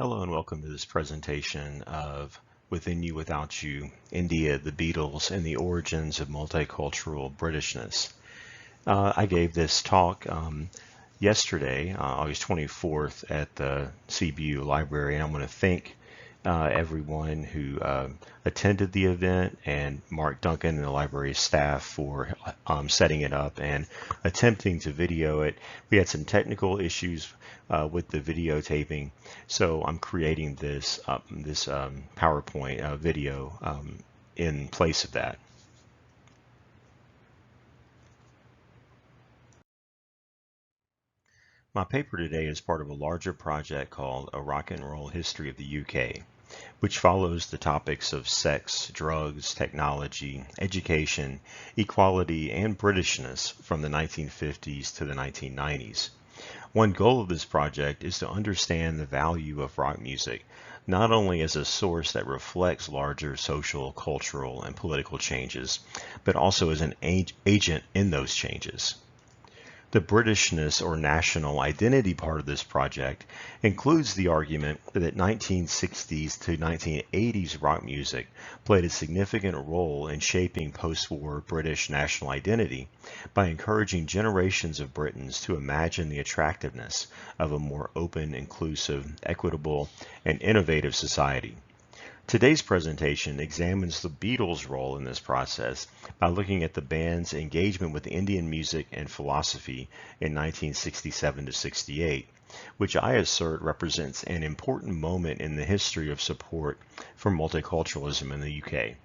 Hello and welcome to this presentation of Within You, Without You, India, the Beatles, and the Origins of Multicultural Britishness. I gave this talk yesterday, August 24th, at the CBU Library, and I want to thank everyone who attended the event and Mark Duncan and the library staff for setting it up and attempting to video it. We had some technical issues with the videotaping, so I'm creating this PowerPoint video in place of that. My paper today is part of a larger project called A Rock and Roll History of the UK, which follows the topics of sex, drugs, technology, education, equality, and Britishness from the 1950s to the 1990s. One goal of this project is to understand the value of rock music, not only as a source that reflects larger social, cultural, and political changes, but also as an agent in those changes. The Britishness or national identity part of this project includes the argument that 1960s to 1980s rock music played a significant role in shaping post-war British national identity by encouraging generations of Britons to imagine the attractiveness of a more open, inclusive, equitable, and innovative society. Today's presentation examines the Beatles' role in this process by looking at the band's engagement with Indian music and philosophy in 1967 to 68, which I assert represents an important moment in the history of support for multiculturalism in the UK.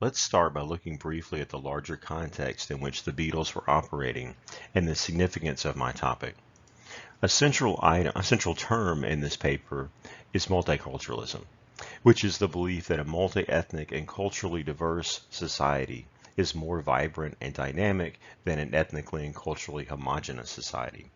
Let's start by looking briefly at the larger context in which the Beatles were operating and the significance of my topic. A central term in this paper is multiculturalism, which is the belief that a multi-ethnic and culturally diverse society is more vibrant and dynamic than an ethnically and culturally homogeneous society.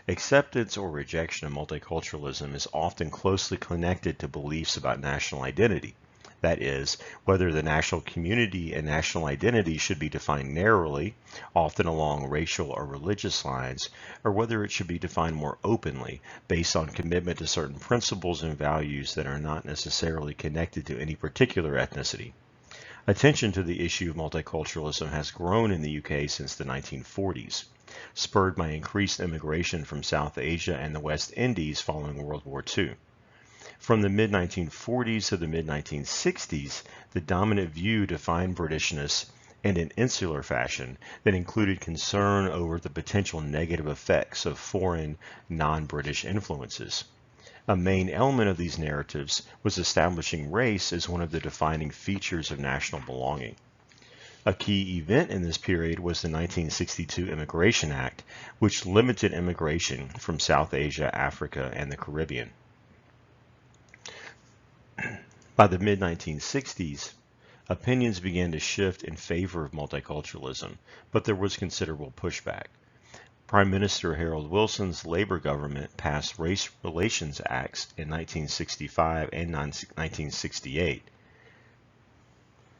Acceptance or rejection of multiculturalism is often closely connected to beliefs about national identity. That is, whether the national community and national identity should be defined narrowly, often along racial or religious lines, or whether it should be defined more openly, based on commitment to certain principles and values that are not necessarily connected to any particular ethnicity. Attention to the issue of multiculturalism has grown in the UK since the 1940s, spurred by increased immigration from South Asia and the West Indies following World War II. From the mid-1940s to the mid-1960s, the dominant view defined Britishness in an insular fashion that included concern over the potential negative effects of foreign, non-British influences. A main element of these narratives was establishing race as one of the defining features of national belonging. A key event in this period was the 1962 Immigration Act, which limited immigration from South Asia, Africa, and the Caribbean. By the mid-1960s, opinions began to shift in favor of multiculturalism, but there was considerable pushback. Prime Minister Harold Wilson's Labour government passed Race Relations Acts in 1965 and 1968.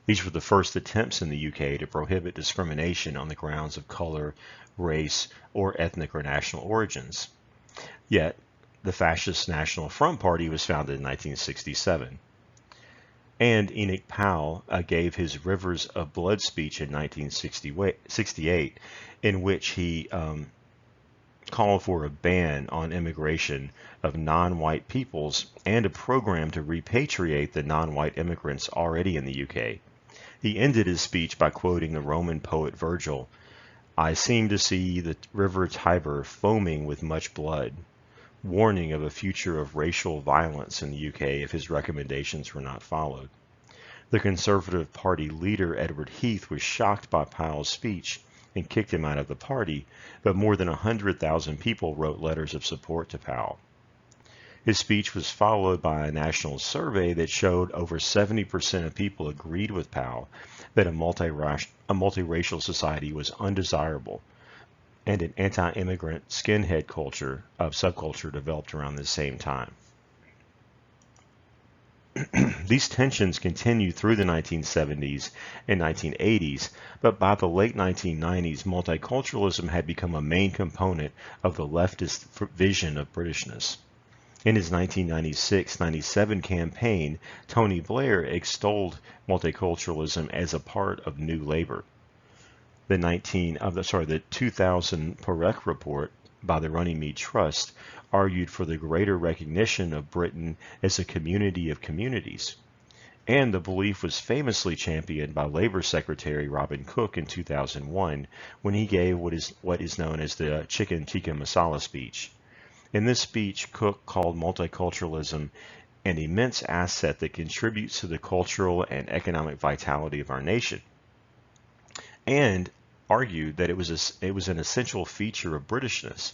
These were the first attempts in the UK to prohibit discrimination on the grounds of color, race, or ethnic or national origins. Yet, the Fascist National Front Party was founded in 1967. And Enoch Powell gave his Rivers of Blood speech in 1968, in which he called for a ban on immigration of non-white peoples and a program to repatriate the non-white immigrants already in the UK. He ended his speech by quoting the Roman poet Virgil, "I seem to see the river Tiber foaming with much blood," warning of a future of racial violence in the UK if his recommendations were not followed. The Conservative Party leader Edward Heath was shocked by Powell's speech and kicked him out of the party, but more than 100,000 people wrote letters of support to Powell. His speech was followed by a national survey that showed over 70% of people agreed with Powell that a multiracial society was undesirable, and an anti-immigrant skinhead subculture developed around the same time. These tensions continued through the 1970s and 1980s, but by the late 1990s, multiculturalism had become a main component of the leftist vision of Britishness. In his 1996-97 campaign, Tony Blair extolled multiculturalism as a part of New Labour. The 2000 Parekh report by the Runnymede Trust argued for the greater recognition of Britain as a community of communities. And the belief was famously championed by Labour Secretary Robin Cook in 2001 when he gave what is known as the Chicken Tikka Masala speech. In this speech, Cook called multiculturalism an immense asset that contributes to the cultural and economic vitality of our nation, and argued that it was an essential feature of Britishness,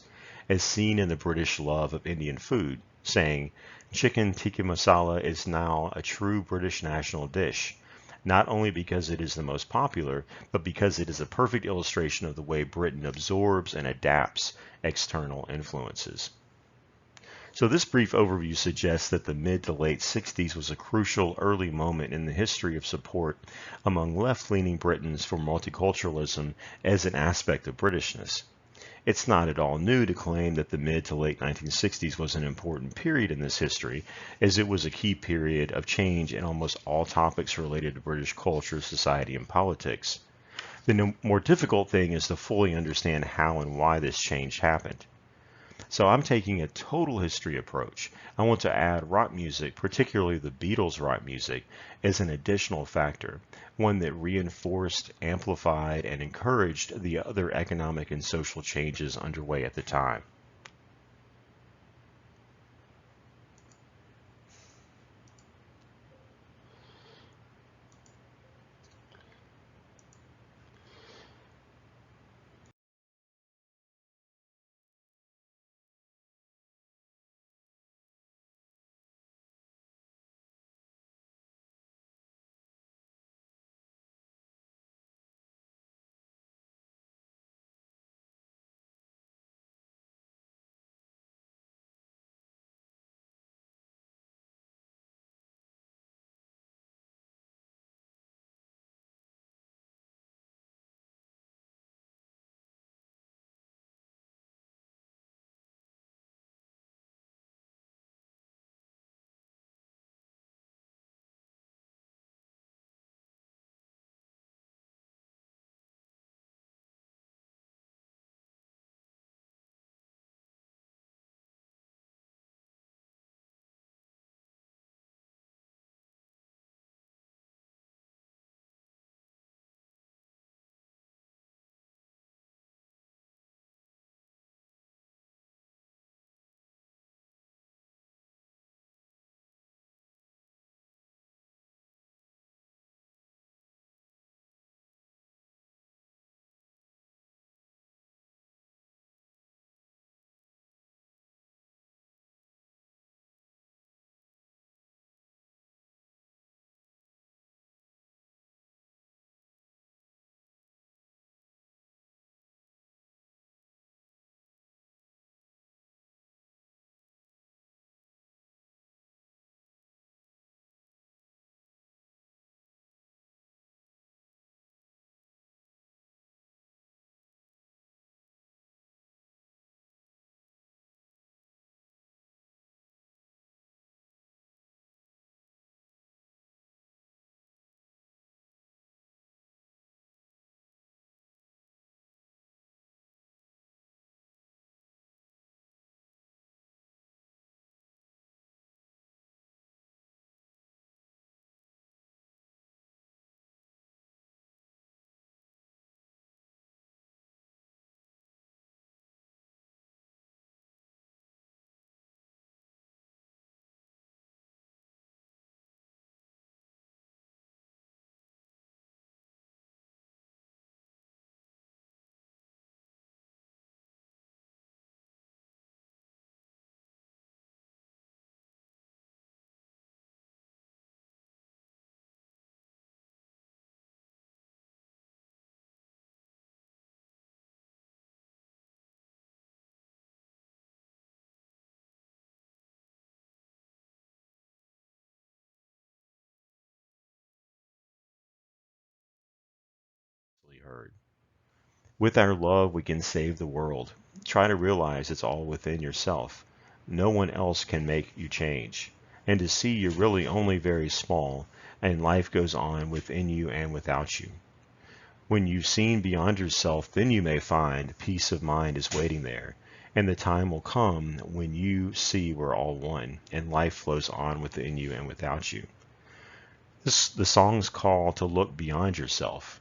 as seen in the British love of Indian food, saying, "Chicken tikka masala is now a true British national dish, not only because it is the most popular, but because it is a perfect illustration of the way Britain absorbs and adapts external influences." So this brief overview suggests that the mid to late 60s was a crucial early moment in the history of support among left-leaning Britons for multiculturalism as an aspect of Britishness. It's not at all new to claim that the mid to late 1960s was an important period in this history, as it was a key period of change in almost all topics related to British culture, society, and politics. The more difficult thing is to fully understand how and why this change happened. So I'm taking a total history approach. I want to add rock music, particularly the Beatles' rock music, as an additional factor, one that reinforced, amplified, and encouraged the other economic and social changes underway at the time. clearly heard. With our love, we can save the world. Try to realize it's all within yourself. No one else can make you change. And to see you're really only very small, and life goes on within you and without you. When you've seen beyond yourself, then you may find peace of mind is waiting there, and the time will come when you see we're all one, and life flows on within you and without you. The song's call to look beyond yourself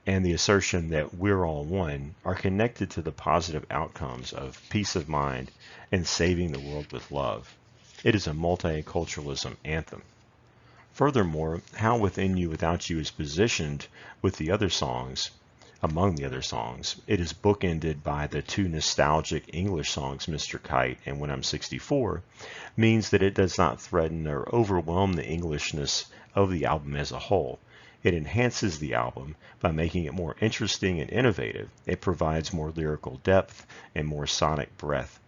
and the assertion that we're all one are connected to the positive outcomes of peace of mind and saving the world with love. It is a multiculturalism anthem. Furthermore, How Within You Without You is positioned with the other songs, among the other songs. It is bookended by the two nostalgic English songs, Mr. Kite and When I'm 64, means that it does not threaten or overwhelm the Englishness of the album as a whole. It enhances the album by making it more interesting and innovative. It provides more lyrical depth and more sonic breadth.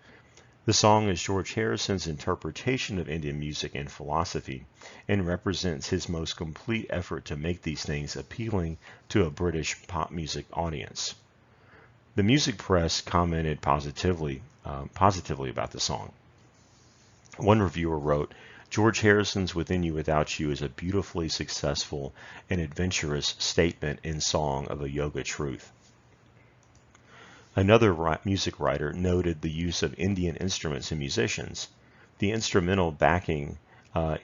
The song is George Harrison's interpretation of Indian music and philosophy, and represents his most complete effort to make these things appealing to a British pop music audience. The music press commented positively about the song. One reviewer wrote, George Harrison's Within You Without You is a beautifully successful and adventurous statement in song of a yoga truth. Another music writer noted the use of Indian instruments and musicians. The instrumental backing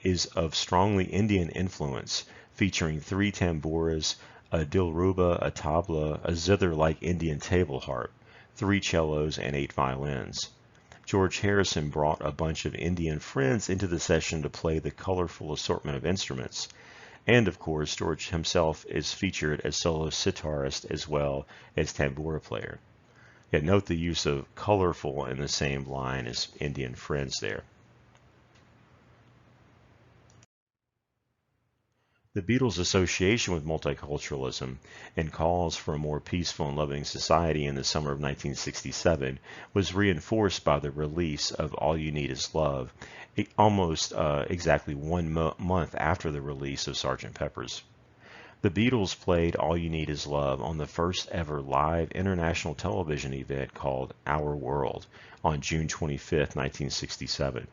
is of strongly Indian influence, featuring 3 tamboras, a dilruba, a tabla, a zither-like Indian table harp, 3 cellos, and 8 violins. George Harrison brought a bunch of Indian friends into the session to play the colorful assortment of instruments. And of course, George himself is featured as solo sitarist as well as tambura player. Yet note the use of colorful in the same line as Indian friends there. The Beatles' association with multiculturalism and calls for a more peaceful and loving society in the summer of 1967 was reinforced by the release of All You Need Is Love, almost exactly 1 month after the release of Sgt. Pepper's. The Beatles played All You Need Is Love on the first ever live international television event called Our World on June 25, 1967.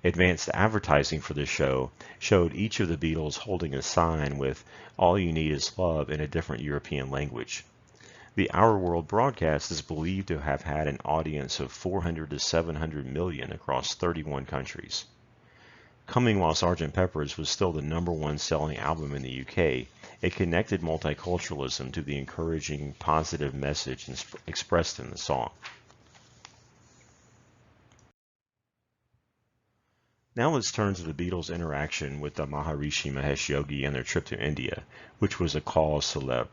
Advanced advertising for the show showed each of the Beatles holding a sign with All You Need Is Love in a different European language. The Our World broadcast is believed to have had an audience of 400 to 700 million across 31 countries. Coming while Sgt. Pepper's was still the #1 selling album in the UK, it connected multiculturalism to the encouraging, positive message expressed in the song. Now let's turn to the Beatles' interaction with the Maharishi Mahesh Yogi and their trip to India, which was a cause célèbre.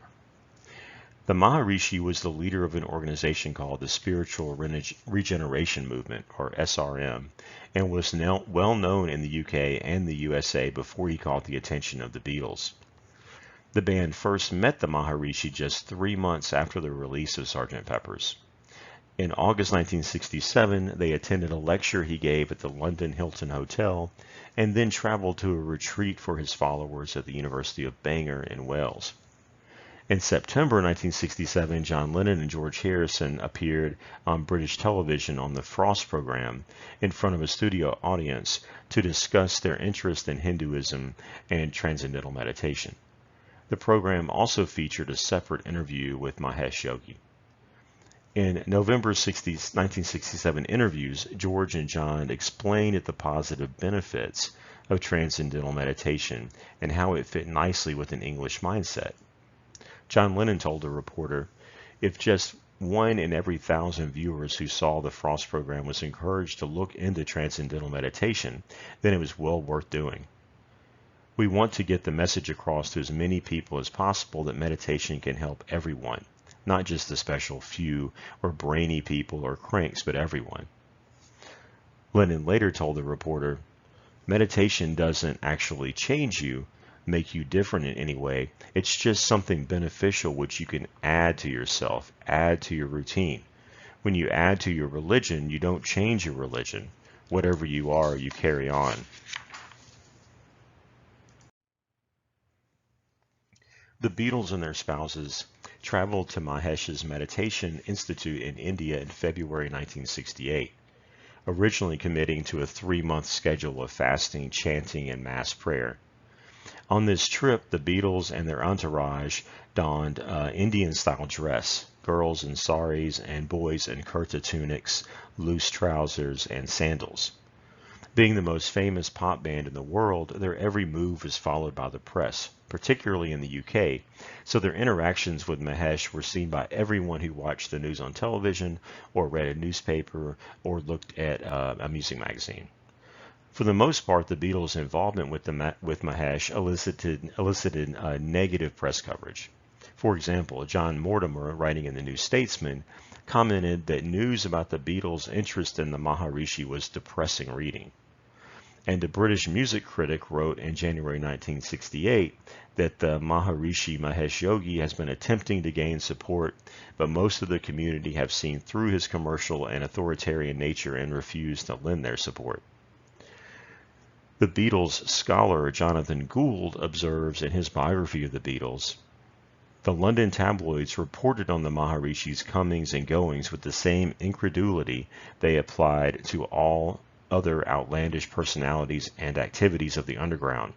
The Maharishi was the leader of an organization called the Spiritual Regeneration Movement, or SRM, and was now well known in the UK and the USA before he caught the attention of the Beatles. The band first met the Maharishi just 3 months after the release of Sgt. Pepper's. In August 1967, they attended a lecture he gave at the London Hilton Hotel, and then traveled to a retreat for his followers at the University of Bangor in Wales. In September 1967, John Lennon and George Harrison appeared on British television on the Frost program in front of a studio audience to discuss their interest in Hinduism and transcendental meditation. The program also featured a separate interview with Mahesh Yogi. In November 1967 interviews, George and John explained the positive benefits of transcendental meditation and how it fit nicely with an English mindset. John Lennon told a reporter, if just 1 in every 1,000 viewers who saw the Frost program was encouraged to look into transcendental meditation, then it was well worth doing. We want to get the message across to as many people as possible that meditation can help everyone, not just the special few or brainy people or cranks, but everyone. Lennon later told the reporter, meditation doesn't actually change you, make you different in any way. It's just something beneficial which you can add to yourself, add to your routine. When you add to your religion, you don't change your religion. Whatever you are, you carry on. The Beatles and their spouses traveled to Mahesh's Meditation Institute in India in February 1968, originally committing to a 3-month schedule of fasting, chanting, and mass prayer. On this trip, the Beatles and their entourage donned Indian-style dress, girls in saris and boys in kurta tunics, loose trousers, and sandals. Being the most famous pop band in the world, their every move was followed by the press, particularly in the UK, so their interactions with Mahesh were seen by everyone who watched the news on television, or read a newspaper, or looked at a music magazine. For the most part, the Beatles' involvement with Mahesh elicited negative press coverage. For example, John Mortimer, writing in the New Statesman, commented that news about the Beatles' interest in the Maharishi was depressing reading. And a British music critic wrote in January 1968 that the Maharishi Mahesh Yogi has been attempting to gain support, but most of the community have seen through his commercial and authoritarian nature and refused to lend their support. The Beatles scholar Jonathan Gould observes in his biography of the Beatles, the London tabloids reported on the Maharishi's comings and goings with the same incredulity they applied to all other outlandish personalities and activities of the underground.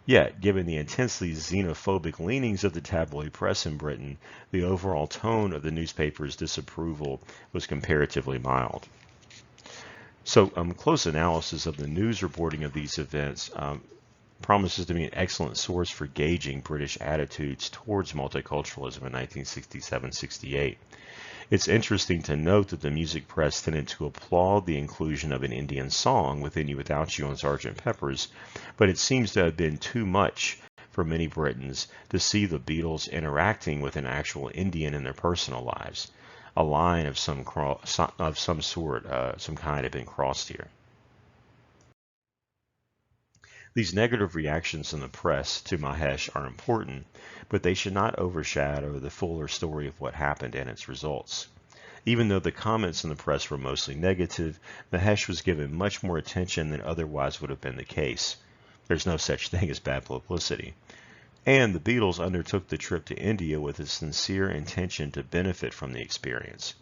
Yet, given the intensely xenophobic leanings of the tabloid press in Britain, the overall tone of the newspaper's disapproval was comparatively mild. So, close analysis of the news reporting of these events promises to be an excellent source for gauging British attitudes towards multiculturalism in 1967-68. It's interesting to note that the music press tended to applaud the inclusion of an Indian song, Within You Without You, on Sgt. Pepper's, but it seems to have been too much for many Britons to see the Beatles interacting with an actual Indian in their personal lives. A line of some sort, some kind, had been crossed here. These negative reactions in the press to Mahesh are important, but they should not overshadow the fuller story of what happened and its results. Even though the comments in the press were mostly negative, Mahesh was given much more attention than otherwise would have been the case. There's no such thing as bad publicity. And the Beatles undertook the trip to India with a sincere intention to benefit from the experience.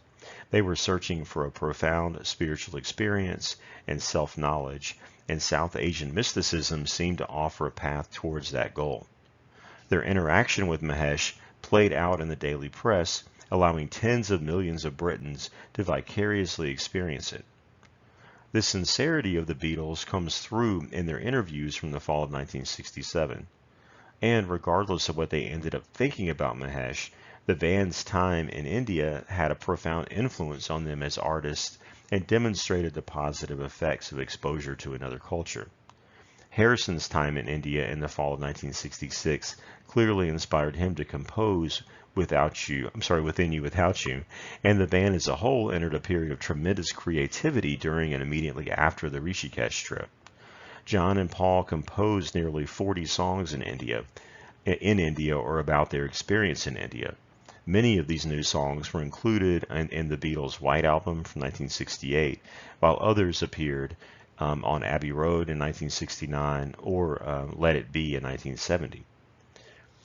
They were searching for a profound spiritual experience and self-knowledge, and South Asian mysticism seemed to offer a path towards that goal. Their interaction with Mahesh played out in the daily press, allowing tens of millions of Britons to vicariously experience it. The sincerity of the Beatles comes through in their interviews from the fall of 1967. And regardless of what they ended up thinking about Mahesh, the band's time in India had a profound influence on them as artists and demonstrated the positive effects of exposure to another culture. Harrison's time in India in the fall of 1966 clearly inspired him to compose Within You Without You, and the band as a whole entered a period of tremendous creativity during and immediately after the Rishikesh trip. John and Paul composed nearly 40 songs in India or about their experience in India. Many of these new songs were included in the Beatles' White Album from 1968, while others appeared on Abbey Road in 1969 or Let It Be in 1970.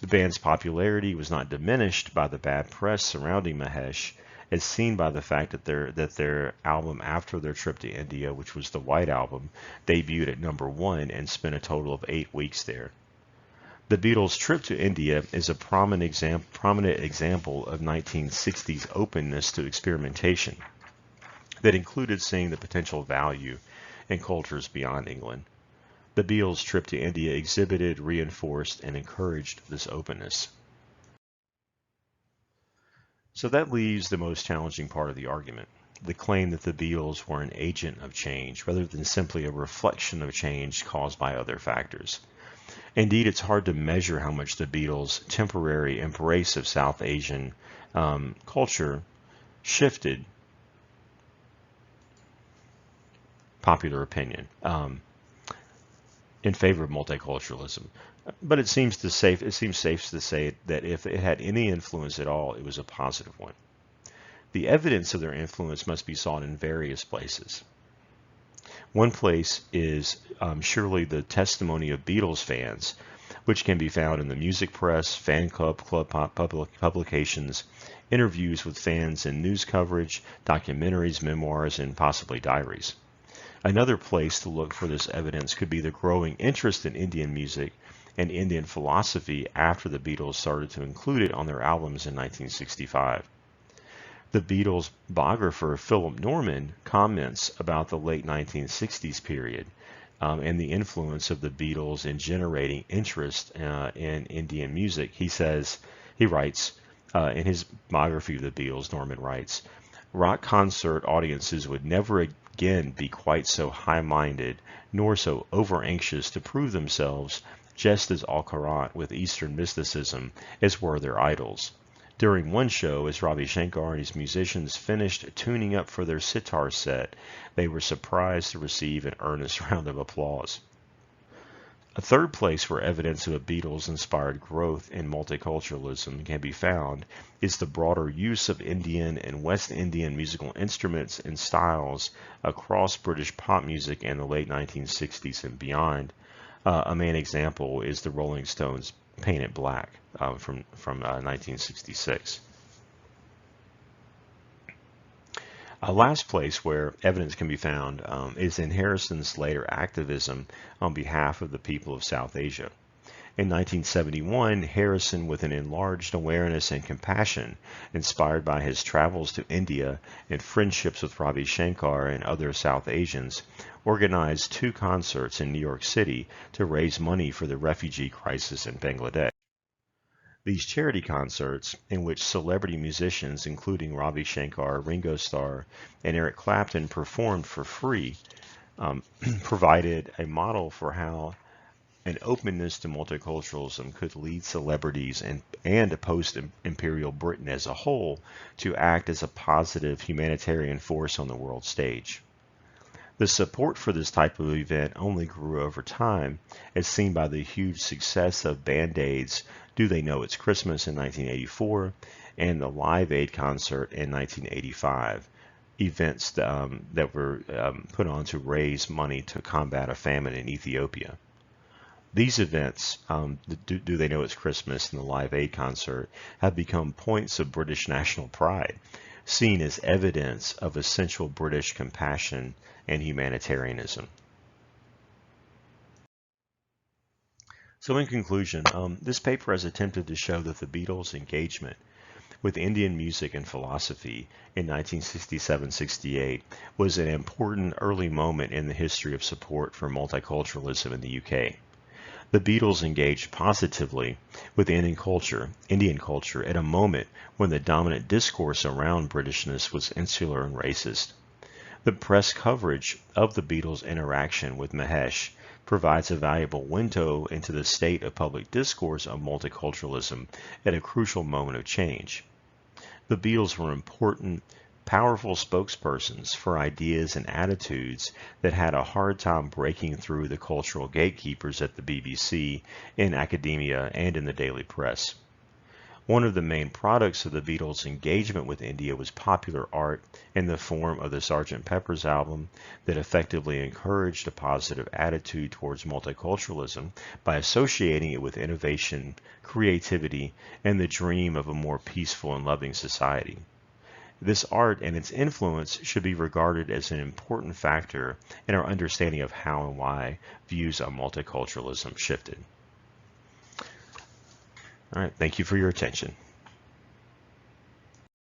The band's popularity was not diminished by the bad press surrounding Mahesh, as seen by the fact that their album after their trip to India, which was the White Album, debuted at #1 and spent a total of 8 weeks there. The Beatles' trip to India is a prominent example of 1960s openness to experimentation that included seeing the potential value in cultures beyond England. The Beatles' trip to India exhibited, reinforced, and encouraged this openness. So that leaves the most challenging part of the argument, the claim that the Beatles were an agent of change rather than simply a reflection of change caused by other factors. Indeed, it's hard to measure how much the Beatles' temporary embrace of South Asian culture shifted popular opinion in favor of multiculturalism. But it seems safe to say that if it had any influence at all, it was a positive one. The evidence of their influence must be sought in various places. One place is surely the testimony of Beatles fans, which can be found in the music press, fan club, publications, interviews with fans and news coverage, documentaries, memoirs, and possibly diaries. Another place to look for this evidence could be the growing interest in Indian music and Indian philosophy after the Beatles started to include it on their albums in 1965. The Beatles biographer Philip Norman comments about the late 1960s period and the influence of the Beatles in generating interest in Indian music. He writes, in his biography of the Beatles, Norman writes, rock concert audiences would never again be quite so high-minded nor so over-anxious to prove themselves just as au courant with Eastern mysticism as were their idols. During one show, as Ravi Shankar and his musicians finished tuning up for their sitar set, they were surprised to receive an earnest round of applause. A third place where evidence of a Beatles-inspired growth in multiculturalism can be found is the broader use of Indian and West Indian musical instruments and styles across British pop music in the late 1960s and beyond. A main example is the Rolling Stones' Paint It Black from 1966. A last place where evidence can be found is in Harrison's later activism on behalf of the people of South Asia. In 1971, Harrison, with an enlarged awareness and compassion inspired by his travels to India and friendships with Ravi Shankar and other South Asians, organized 2 concerts in New York City to raise money for the refugee crisis in Bangladesh. These charity concerts, in which celebrity musicians including Ravi Shankar, Ringo Starr, and Eric Clapton performed for free, provided a model for how an openness to multiculturalism could lead celebrities and post-imperial Britain as a whole to act as a positive humanitarian force on the world stage. The support for this type of event only grew over time, as seen by the huge success of Band-Aid's Do They Know It's Christmas in 1984 and the Live Aid concert in 1985, events that were put on to raise money to combat a famine in Ethiopia. These events, Do They Know It's Christmas and the Live Aid concert, have become points of British national pride, seen as evidence of essential British compassion and humanitarianism. So in conclusion, this paper has attempted to show that the Beatles' engagement with Indian music and philosophy in 1967-68 was an important early moment in the history of support for multiculturalism in the UK. The Beatles engaged positively with Indian culture at a moment when the dominant discourse around Britishness was insular and racist. The press coverage of the Beatles' interaction with Mahesh provides a valuable window into the state of public discourse on multiculturalism at a crucial moment of change. The Beatles were important, powerful spokespersons for ideas and attitudes that had a hard time breaking through the cultural gatekeepers at the BBC, in academia, and in the daily press. One of the main products of the Beatles' engagement with India was popular art in the form of the Sgt. Pepper's album that effectively encouraged a positive attitude towards multiculturalism by associating it with innovation, creativity, and the dream of a more peaceful and loving society. This art and its influence should be regarded as an important factor in our understanding of how and why views on multiculturalism shifted. All right, thank you for your attention.